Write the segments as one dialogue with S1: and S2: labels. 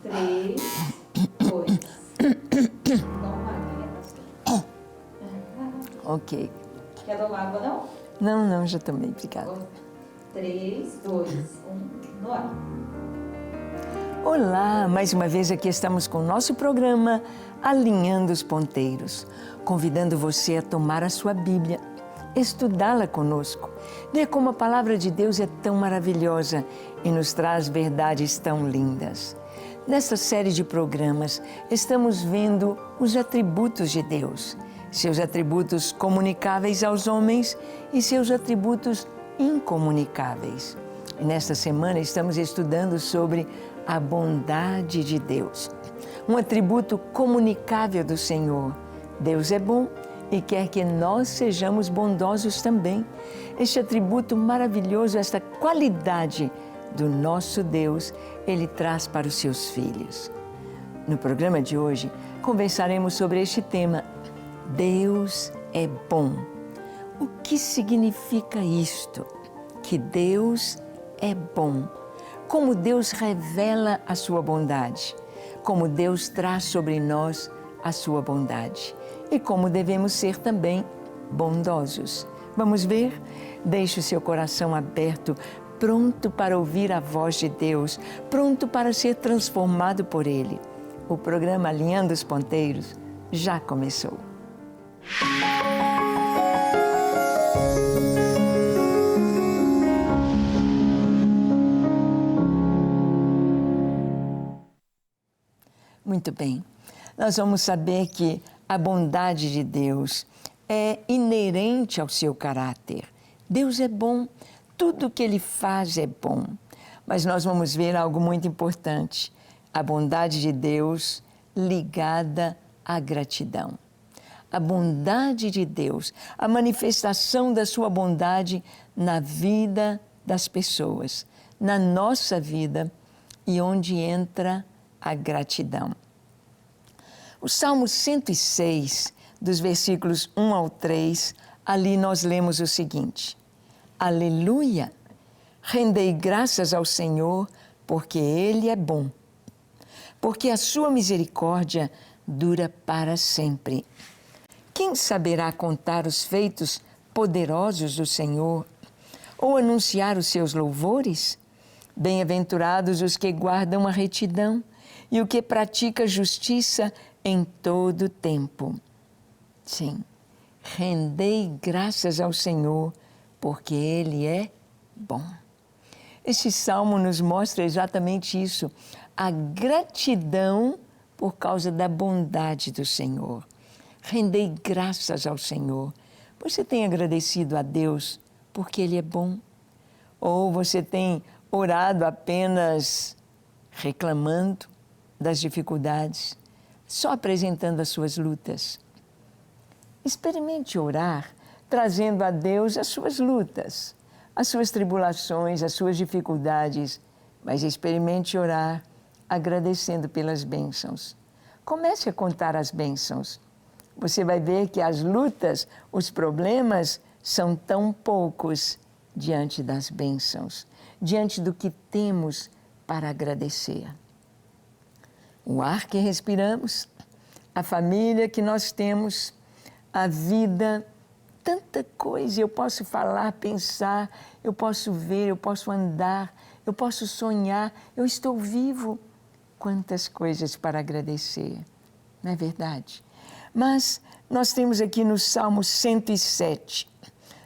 S1: 3, 2. Dá uma aguinha, pastor.
S2: Ok.
S1: Quer tomar água, não?
S2: Não, já tomei, obrigada.
S1: 3, 2, 1, no ar.
S2: Olá, mais uma vez aqui estamos com o nosso programa Alinhando os Ponteiros, convidando você a tomar a sua Bíblia, estudá-la conosco, ver como a Palavra de Deus é tão maravilhosa e nos traz verdades tão lindas. Nesta série de programas, estamos vendo os atributos de Deus, seus atributos comunicáveis aos homens e seus atributos incomunicáveis. E nesta semana estamos estudando sobre a bondade de Deus, um atributo comunicável do Senhor. Deus é bom e quer que nós sejamos bondosos também. Este atributo maravilhoso, esta qualidade do nosso Deus, Ele traz para os seus filhos. No programa de hoje, conversaremos sobre este tema, Deus é bom. O que significa isto? Que Deus é bom. Como Deus revela a sua bondade, como Deus traz sobre nós a sua bondade e como devemos ser também bondosos. Vamos ver? Deixe o seu coração aberto, pronto para ouvir a voz de Deus, pronto para ser transformado por Ele. O programa Alinhando os Ponteiros já começou. Muito bem, nós vamos saber que a bondade de Deus é inerente ao seu caráter. Deus é bom, tudo que Ele faz é bom. Mas nós vamos ver algo muito importante, a bondade de Deus ligada à gratidão. A bondade de Deus, a manifestação da sua bondade na vida das pessoas, na nossa vida e onde entra a gratidão. O Salmo 106, dos versículos 1 ao 3, ali nós lemos o seguinte: Aleluia! Rendei graças ao Senhor, porque Ele é bom, porque a sua misericórdia dura para sempre. Quem saberá contar os feitos poderosos do Senhor, ou anunciar os seus louvores? Bem-aventurados os que guardam a retidão, e o que pratica justiça em todo tempo. Sim, rendei graças ao Senhor, porque Ele é bom. Este salmo nos mostra exatamente isso, a gratidão por causa da bondade do Senhor. Rendei graças ao Senhor. Você tem agradecido a Deus porque Ele é bom? Ou você tem orado apenas reclamando das dificuldades, só apresentando as suas lutas? Experimente orar, trazendo a Deus as suas lutas, as suas tribulações, as suas dificuldades, mas experimente orar agradecendo pelas bênçãos. Comece a contar as bênçãos. Você vai ver que as lutas, os problemas são tão poucos diante das bênçãos, diante do que temos para agradecer. O ar que respiramos, a família que nós temos, a vida, tanta coisa. Eu posso falar, pensar, eu posso ver, eu posso andar, eu posso sonhar, eu estou vivo. Quantas coisas para agradecer, não é verdade? Mas nós temos aqui no Salmo 107,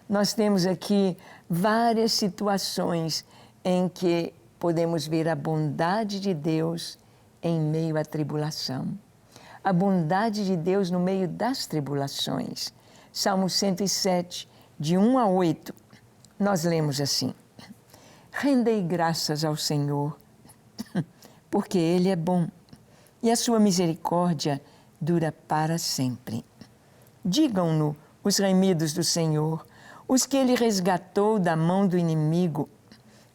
S2: nós temos aqui várias situações em que podemos ver a bondade de Deus em meio à tribulação. A bondade de Deus no meio das tribulações. Salmo 107, de 1 a 8, nós lemos assim: Rendei graças ao Senhor, porque Ele é bom, e a sua misericórdia dura para sempre. Digam-no os remidos do Senhor, os que Ele resgatou da mão do inimigo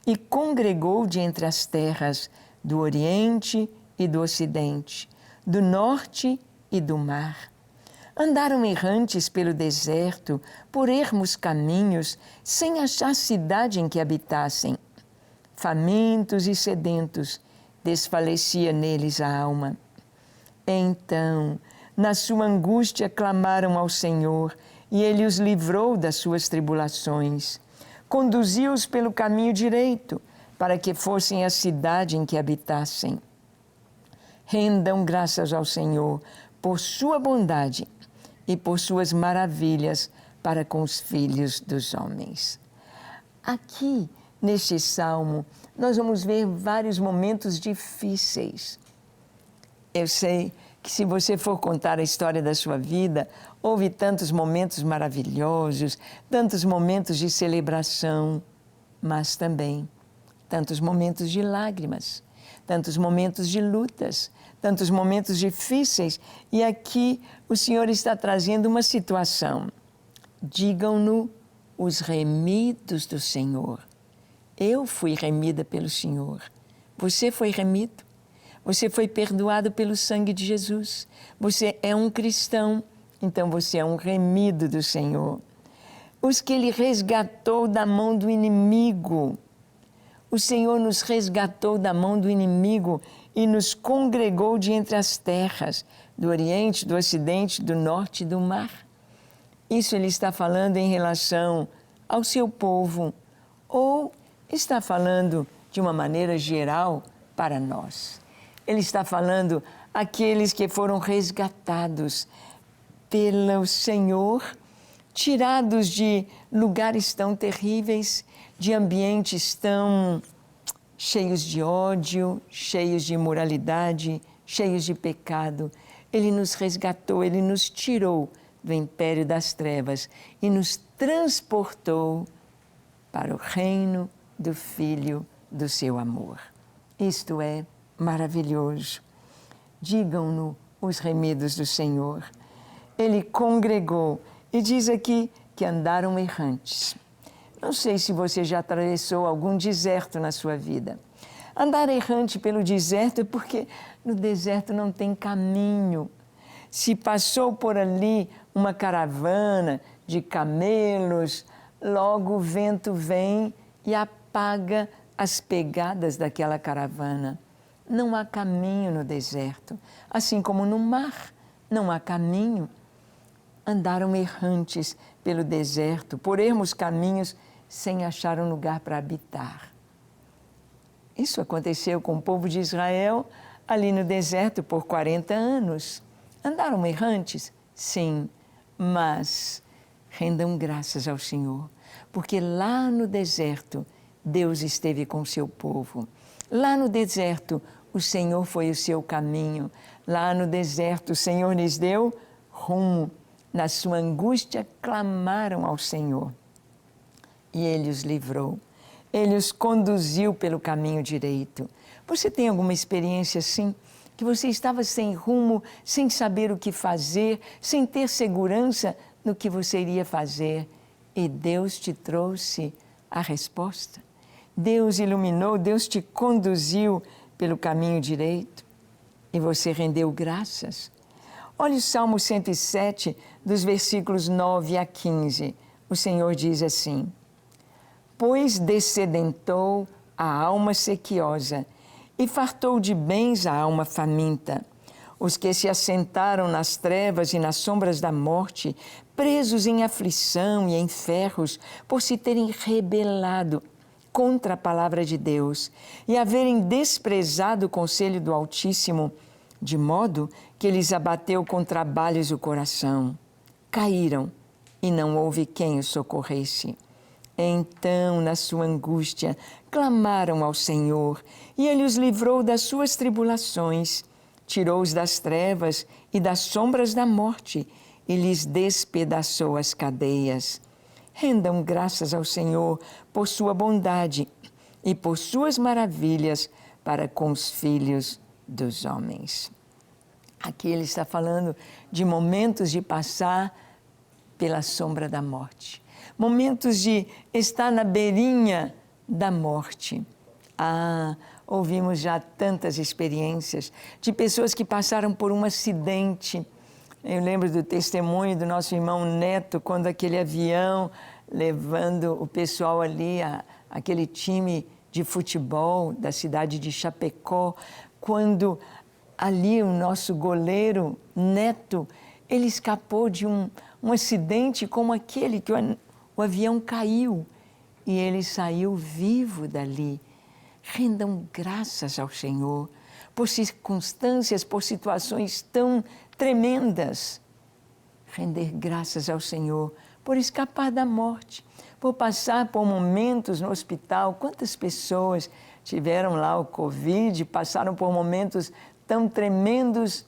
S2: e congregou de entre as terras do Oriente e do Ocidente, do Norte e do mar. Andaram errantes pelo deserto, por ermos caminhos, sem achar cidade em que habitassem. Famintos e sedentos, desfalecia neles a alma. Então, na sua angústia, clamaram ao Senhor, e Ele os livrou das suas tribulações. Conduziu-os pelo caminho direito, para que fossem à cidade em que habitassem. Rendam graças ao Senhor por sua bondade e por suas maravilhas para com os filhos dos homens. Aqui, neste salmo, nós vamos ver vários momentos difíceis. Eu sei que se você for contar a história da sua vida, houve tantos momentos maravilhosos, tantos momentos de celebração, mas também tantos momentos de lágrimas, tantos momentos de lutas, tantos momentos difíceis. E aqui o Senhor está trazendo uma situação. Digam-no os remidos do Senhor. Eu fui remida pelo Senhor. Você foi remido. Você foi perdoado pelo sangue de Jesus. Você é um cristão, então você é um remido do Senhor. Os que Ele resgatou da mão do inimigo. O Senhor nos resgatou da mão do inimigo e nos congregou de entre as terras, do Oriente, do Ocidente, do Norte e do Mar. Isso Ele está falando em relação ao seu povo, ou está falando de uma maneira geral para nós. Ele está falando aqueles que foram resgatados pelo Senhor, tirados de lugares tão terríveis, de ambientes tão cheios de ódio, cheios de imoralidade, cheios de pecado. Ele nos resgatou, Ele nos tirou do império das trevas e nos transportou para o reino do Filho do seu amor. Isto é maravilhoso. Digam-no os remidos do Senhor. Ele congregou e diz aqui que andaram errantes. Não sei se você já atravessou algum deserto na sua vida. Andar errante pelo deserto é porque no deserto não tem caminho. Se passou por ali uma caravana de camelos, logo o vento vem e apaga as pegadas daquela caravana. Não há caminho no deserto, assim como no mar não há caminho. Andaram errantes pelo deserto, por ermos caminhos, sem achar um lugar para habitar. Isso aconteceu com o povo de Israel ali no deserto por 40 anos. Andaram errantes? Sim, mas rendam graças ao Senhor, porque lá no deserto Deus esteve com o seu povo. Lá no deserto o Senhor foi o seu caminho. Lá no deserto o Senhor lhes deu rumo. Na sua angústia clamaram ao Senhor e Ele os livrou. Ele os conduziu pelo caminho direito. Você tem alguma experiência assim? Que você estava sem rumo, sem saber o que fazer, sem ter segurança no que você iria fazer, e Deus te trouxe a resposta? Deus iluminou, Deus te conduziu pelo caminho direito e você rendeu graças. Olha o Salmo 107, dos versículos 9 a 15. O Senhor diz assim: pois dessedentou a alma sequiosa e fartou de bens a alma faminta. Os que se assentaram nas trevas e nas sombras da morte, presos em aflição e em ferros, por se terem rebelado contra a palavra de Deus e haverem desprezado o conselho do Altíssimo, de modo que lhes abateu com trabalhos o coração. Caíram e não houve quem os socorresse. Então, na sua angústia, clamaram ao Senhor, e Ele os livrou das suas tribulações, tirou-os das trevas e das sombras da morte, e lhes despedaçou as cadeias. Rendam graças ao Senhor por sua bondade e por suas maravilhas para com os filhos dos homens. Aqui ele está falando de momentos de passar pela sombra da morte. Momentos de estar na beirinha da morte. Ouvimos já tantas experiências de pessoas que passaram por um acidente. Eu lembro do testemunho do nosso irmão Neto, quando aquele avião levando o pessoal ali, aquele time de futebol da cidade de Chapecó, quando ali o nosso goleiro Neto, ele escapou de um acidente como aquele que o avião caiu e ele saiu vivo dali. Rendam graças ao Senhor por circunstâncias, por situações tão tremendas. Render graças ao Senhor por escapar da morte, por passar por momentos no hospital. Quantas pessoas tiveram lá o Covid, passaram por momentos tão tremendos,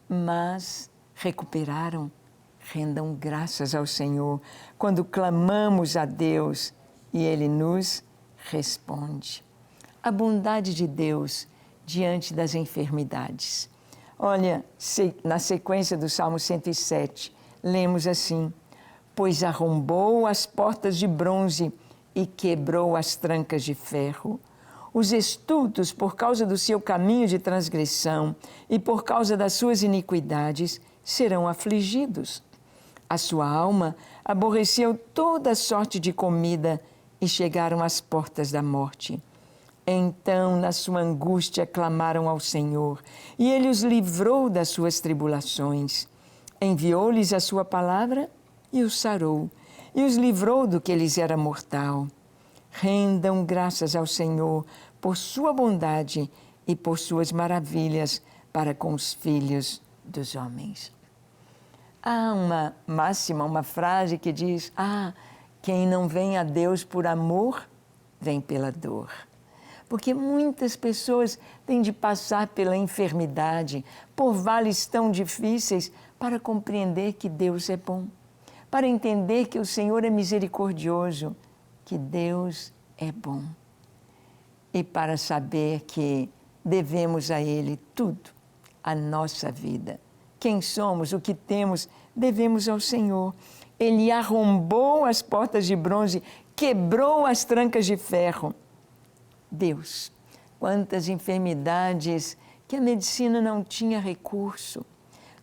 S2: mas recuperaram. Rendam graças ao Senhor quando clamamos a Deus e Ele nos responde. A bondade de Deus diante das enfermidades. Olha, na sequência do Salmo 107, lemos assim: pois arrombou as portas de bronze e quebrou as trancas de ferro. Os estultos, por causa do seu caminho de transgressão e por causa das suas iniquidades, serão afligidos. A sua alma aborreceu toda sorte de comida e chegaram às portas da morte. Então, na sua angústia, clamaram ao Senhor, e Ele os livrou das suas tribulações. Enviou-lhes a sua palavra e os sarou, e os livrou do que lhes era mortal. Rendam graças ao Senhor por sua bondade e por suas maravilhas para com os filhos dos homens. Há uma máxima, uma frase que diz: quem não vem a Deus por amor, vem pela dor. Porque muitas pessoas têm de passar pela enfermidade, por vales tão difíceis, para compreender que Deus é bom, para entender que o Senhor é misericordioso, que Deus é bom. E para saber que devemos a Ele tudo, a nossa vida. Quem somos, o que temos, devemos ao Senhor. Ele arrombou as portas de bronze, quebrou as trancas de ferro. Deus, quantas enfermidades que a medicina não tinha recurso.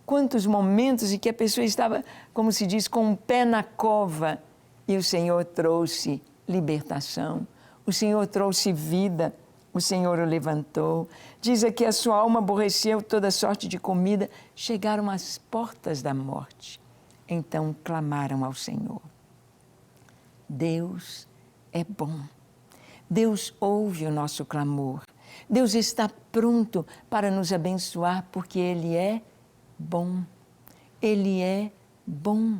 S2: Quantos momentos em que a pessoa estava, como se diz, com um pé na cova. E o Senhor trouxe libertação. O Senhor trouxe vida. O Senhor o levantou. Diz aqui: a sua alma aborreceu toda sorte de comida. Chegaram às portas da morte. Então clamaram ao Senhor. Deus é bom. Deus ouve o nosso clamor. Deus está pronto para nos abençoar porque Ele é bom. Ele é bom.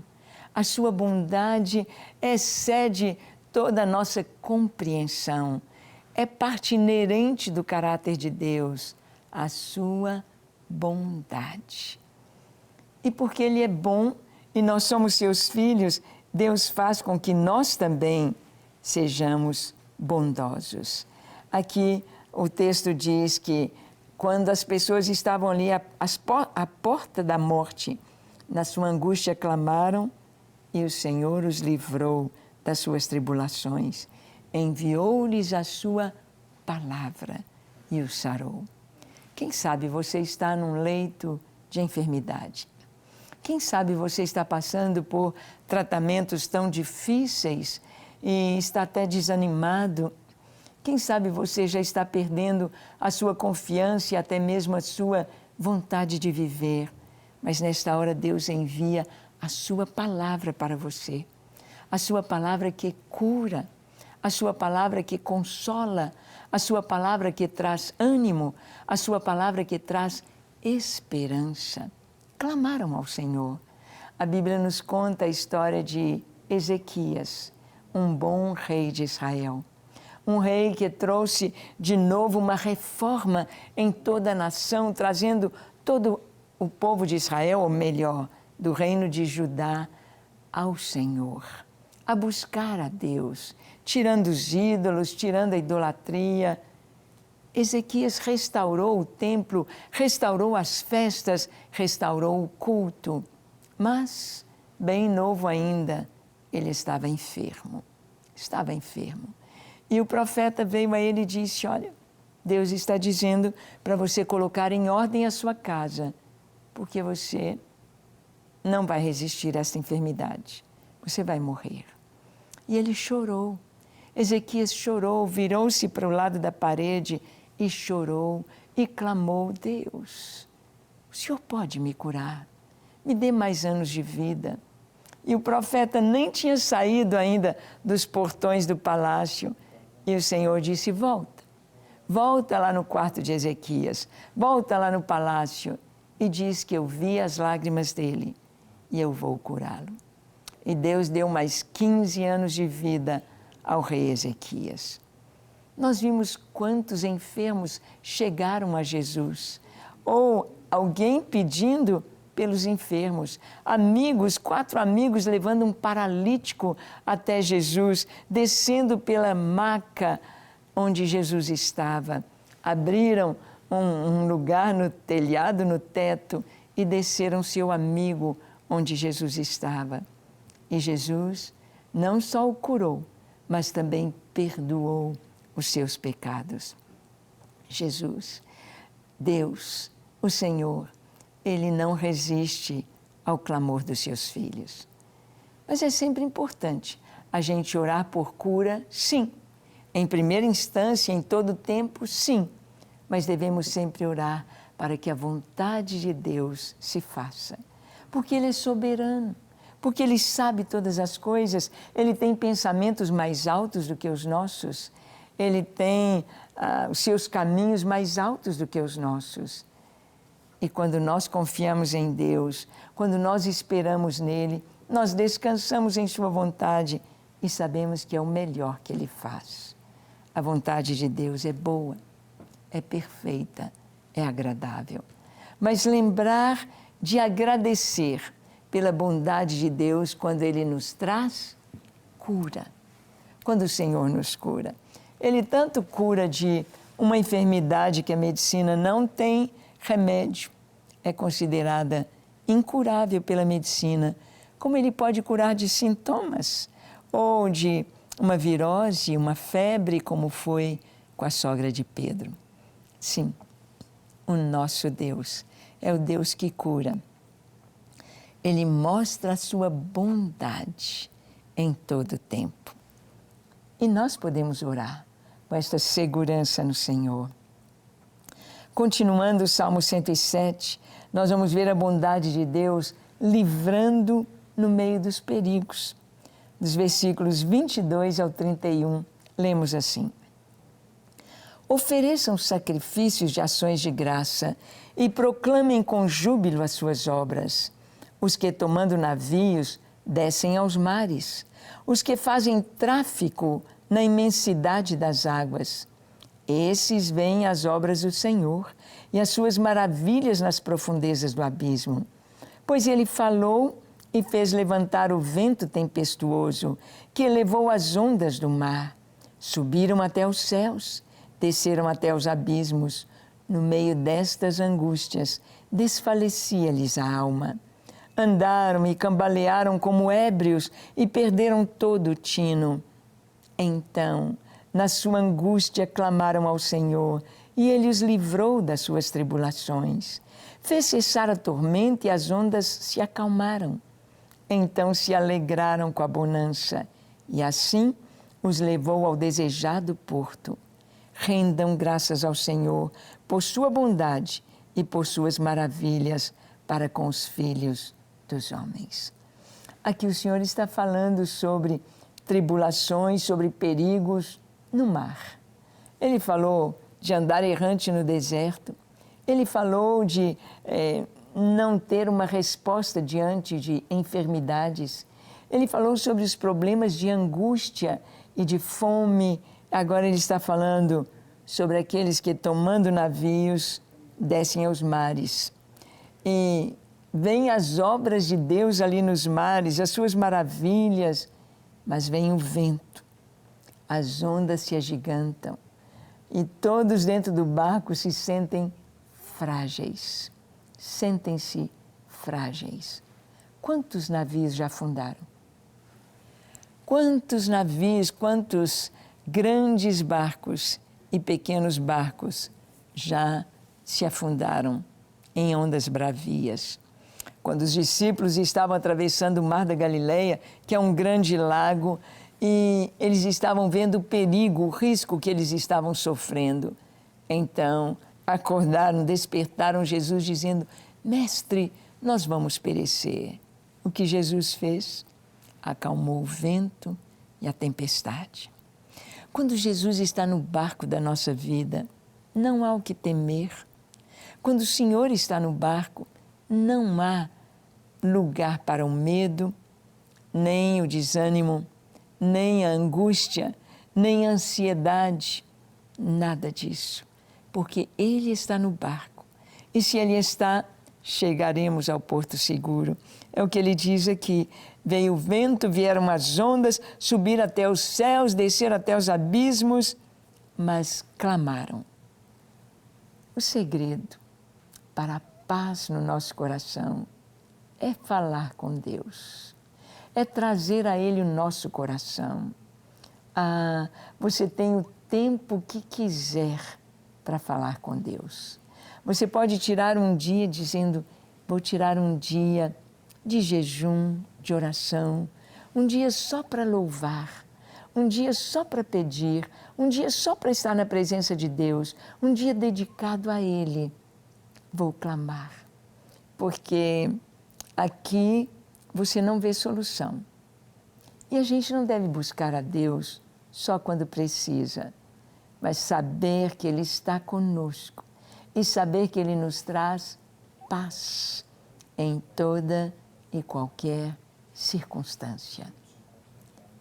S2: A sua bondade excede toda a nossa compreensão. É parte inerente do caráter de Deus, a sua bondade. E porque Ele é bom e nós somos seus filhos, Deus faz com que nós também sejamos bondosos. Aqui o texto diz que quando as pessoas estavam ali à porta da morte, na sua angústia clamaram e o Senhor os livrou das suas tribulações. Enviou-lhes a sua palavra e os sarou. Quem sabe você está num leito de enfermidade. Quem sabe você está passando por tratamentos tão difíceis e está até desanimado. Quem sabe você já está perdendo a sua confiança e até mesmo a sua vontade de viver. Mas nesta hora Deus envia a sua palavra para você. A sua palavra que cura, a sua palavra que consola, a sua palavra que traz ânimo, a sua palavra que traz esperança. Clamaram ao Senhor. A Bíblia nos conta a história de Ezequias, um bom rei de Israel. Um rei que trouxe de novo uma reforma em toda a nação, trazendo todo o povo de Israel, ou melhor, do reino de Judá, ao Senhor, a buscar a Deus, tirando os ídolos, tirando a idolatria. Ezequias restaurou o templo, restaurou as festas, restaurou o culto. Mas, bem novo ainda, ele estava enfermo. Estava enfermo. E o profeta veio a ele e disse: olha, Deus está dizendo para você colocar em ordem a sua casa, porque você não vai resistir a essa enfermidade. Você vai morrer. E ele chorou. Ezequias chorou, virou-se para o lado da parede e chorou e clamou: Deus, o Senhor pode me curar? Me dê mais anos de vida. E o profeta nem tinha saído ainda dos portões do palácio. E o Senhor disse: volta. Volta lá no quarto de Ezequias. Volta lá no palácio. E diz que eu vi as lágrimas dele e eu vou curá-lo. E Deus deu mais 15 anos de vida ao rei Ezequias. Nós vimos quantos enfermos chegaram a Jesus. Ou alguém pedindo pelos enfermos. Amigos, 4 amigos levando um paralítico até Jesus, descendo pela maca onde Jesus estava. Abriram um lugar no telhado, no teto, e desceram seu amigo onde Jesus estava. E Jesus não só o curou, mas também perdoou os seus pecados. Jesus, Deus, o Senhor, Ele não resiste ao clamor dos seus filhos. Mas é sempre importante a gente orar por cura, sim. Em primeira instância, em todo tempo, sim. Mas devemos sempre orar para que a vontade de Deus se faça. Porque Ele é soberano, porque Ele sabe todas as coisas, Ele tem pensamentos mais altos do que os nossos, Ele tem os seus caminhos mais altos do que os nossos. E quando nós confiamos em Deus, quando nós esperamos nele, nós descansamos em sua vontade e sabemos que é o melhor que Ele faz. A vontade de Deus é boa, é perfeita, é agradável. Mas lembrar de agradecer pela bondade de Deus quando Ele nos traz cura. Quando o Senhor nos cura. Ele tanto cura de uma enfermidade que a medicina não tem remédio, é considerada incurável pela medicina, como Ele pode curar de sintomas, ou de uma virose, uma febre, como foi com a sogra de Pedro. Sim, o nosso Deus é o Deus que cura. Ele mostra a sua bondade em todo o tempo. E nós podemos orar com esta segurança no Senhor. Continuando o Salmo 107, nós vamos ver a bondade de Deus livrando no meio dos perigos. Dos versículos 22 ao 31, lemos assim: ofereçam sacrifícios de ações de graça e proclamem com júbilo as suas obras. Os que, tomando navios, descem aos mares. Os que fazem tráfico na imensidade das águas. Esses veem as obras do Senhor e as suas maravilhas nas profundezas do abismo. Pois Ele falou e fez levantar o vento tempestuoso, que elevou as ondas do mar. Subiram até os céus, desceram até os abismos. No meio destas angústias, desfalecia-lhes a alma. Andaram e cambalearam como ébrios e perderam todo o tino. Então, na sua angústia, clamaram ao Senhor, e Ele os livrou das suas tribulações. Fez cessar a tormenta e as ondas se acalmaram. Então se alegraram com a bonança, e assim os levou ao desejado porto. Rendam graças ao Senhor por sua bondade e por suas maravilhas para com os filhos dos homens. Aqui o Senhor está falando sobre tribulações, sobre perigos no mar. Ele falou de andar errante no deserto. Ele falou de não ter uma resposta diante de enfermidades. Ele falou sobre os problemas de angústia e de fome. Agora ele está falando sobre aqueles que, tomando navios, descem aos mares. E vêm as obras de Deus ali nos mares, as suas maravilhas, mas vem o vento, as ondas se agigantam e todos dentro do barco se sentem frágeis, sentem-se frágeis. Quantos navios já afundaram? Quantos navios, quantos grandes barcos e pequenos barcos já se afundaram em ondas bravias? Quando os discípulos estavam atravessando o Mar da Galileia, que é um grande lago, e eles estavam vendo o perigo, o risco que eles estavam sofrendo. Então, acordaram, despertaram Jesus dizendo: Mestre, nós vamos perecer. O que Jesus fez? Acalmou o vento e a tempestade. Quando Jesus está no barco da nossa vida, não há o que temer. Quando o Senhor está no barco, não há lugar para o medo, nem o desânimo, nem a angústia, nem a ansiedade, nada disso, porque Ele está no barco. E se Ele está, chegaremos ao porto seguro. É o que Ele diz aqui: veio o vento, vieram as ondas, subir até os céus, descer até os abismos, mas clamaram. O segredo para a paz no nosso coração é falar com Deus, é trazer a Ele o nosso coração. Você tem o tempo que quiser para falar com Deus. Você pode tirar um dia dizendo: vou tirar um dia de jejum, de oração, um dia só para louvar, um dia só para pedir, um dia só para estar na presença de Deus, um dia dedicado a Ele. Vou clamar, porque aqui você não vê solução. E a gente não deve buscar a Deus só quando precisa, mas saber que Ele está conosco e saber que Ele nos traz paz em toda e qualquer circunstância.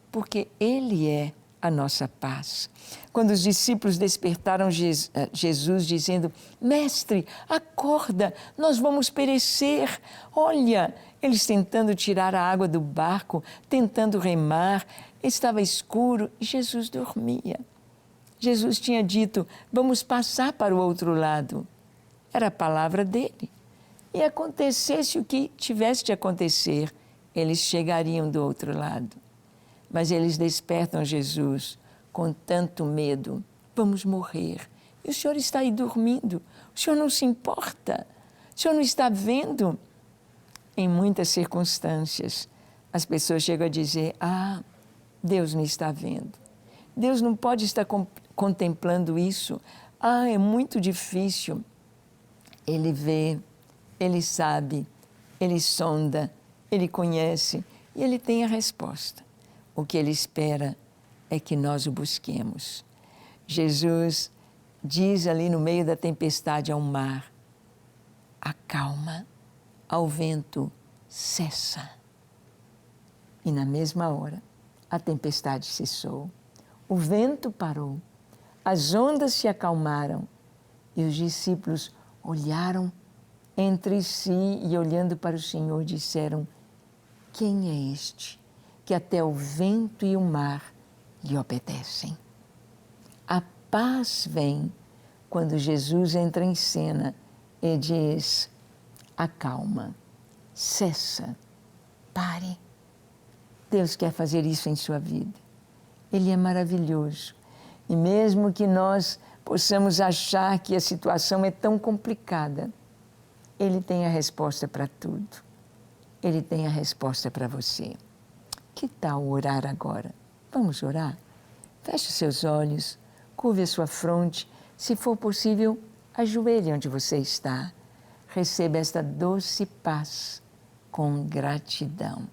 S2: Porque Ele é a nossa paz. Quando os discípulos despertaram Jesus dizendo: Mestre, acorda, nós vamos perecer. Olha, eles tentando tirar a água do barco, tentando remar, estava escuro e Jesus dormia. Jesus tinha dito: vamos passar para o outro lado. Era a palavra dele. E acontecesse o que tivesse de acontecer, eles chegariam do outro lado. Mas eles despertam Jesus com tanto medo: vamos morrer. E o Senhor está aí dormindo, o Senhor não se importa, o Senhor não está vendo. Em muitas circunstâncias, as pessoas chegam a dizer: Deus não está vendo, Deus não pode estar contemplando isso, é muito difícil. Ele vê, Ele sabe, Ele sonda, Ele conhece e Ele tem a resposta. O que Ele espera é que nós o busquemos. Jesus diz ali no meio da tempestade ao mar: acalma, ao vento, cessa. E na mesma hora, a tempestade cessou, o vento parou, as ondas se acalmaram e os discípulos olharam entre si e, olhando para o Senhor, disseram: quem é este que até o vento e o mar lhe obedecem? A paz vem quando Jesus entra em cena e diz: acalma, cessa, pare. Deus quer fazer isso em sua vida. Ele é maravilhoso. E mesmo que nós possamos achar que a situação é tão complicada, Ele tem a resposta para tudo. Ele tem a resposta para você. Que tal orar agora? Vamos orar? Feche seus olhos, curve a sua fronte. Se for possível, ajoelhe onde você está. Receba esta doce paz com gratidão.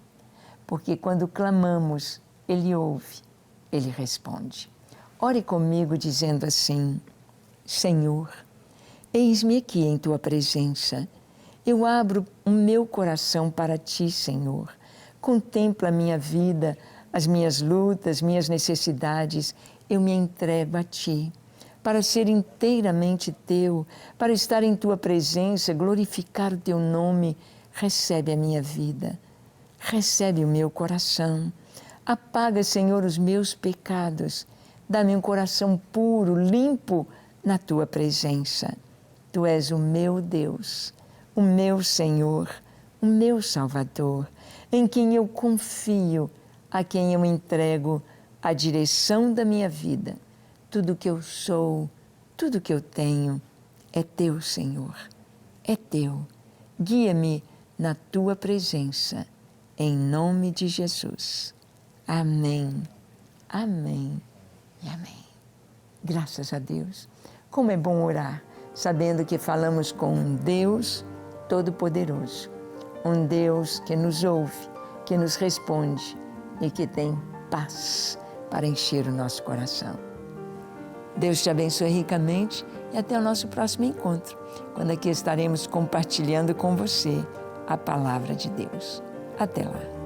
S2: Porque quando clamamos, Ele ouve, Ele responde. Ore comigo dizendo assim: Senhor, eis-me aqui em Tua presença. Eu abro o meu coração para Ti, Senhor. Contempla a minha vida, as minhas lutas, minhas necessidades. Eu me entrego a Ti, para ser inteiramente Teu, para estar em Tua presença, glorificar o Teu nome. Recebe a minha vida, recebe o meu coração. Apaga, Senhor, os meus pecados. Dá-me um coração puro, limpo na Tua presença. Tu és o meu Deus, o meu Senhor, o meu Salvador, em quem eu confio, a quem eu entrego a direção da minha vida. Tudo que eu sou, tudo que eu tenho, é Teu, Senhor, é Teu. Guia-me na Tua presença, em nome de Jesus. Amém Amém e amém. Graças a Deus. Como é bom orar, sabendo que falamos com um Deus Todo-Poderoso, um Deus que nos ouve, que nos responde e que tem paz para encher o nosso coração. Deus te abençoe ricamente e até o nosso próximo encontro, quando aqui estaremos compartilhando com você a Palavra de Deus. Até lá.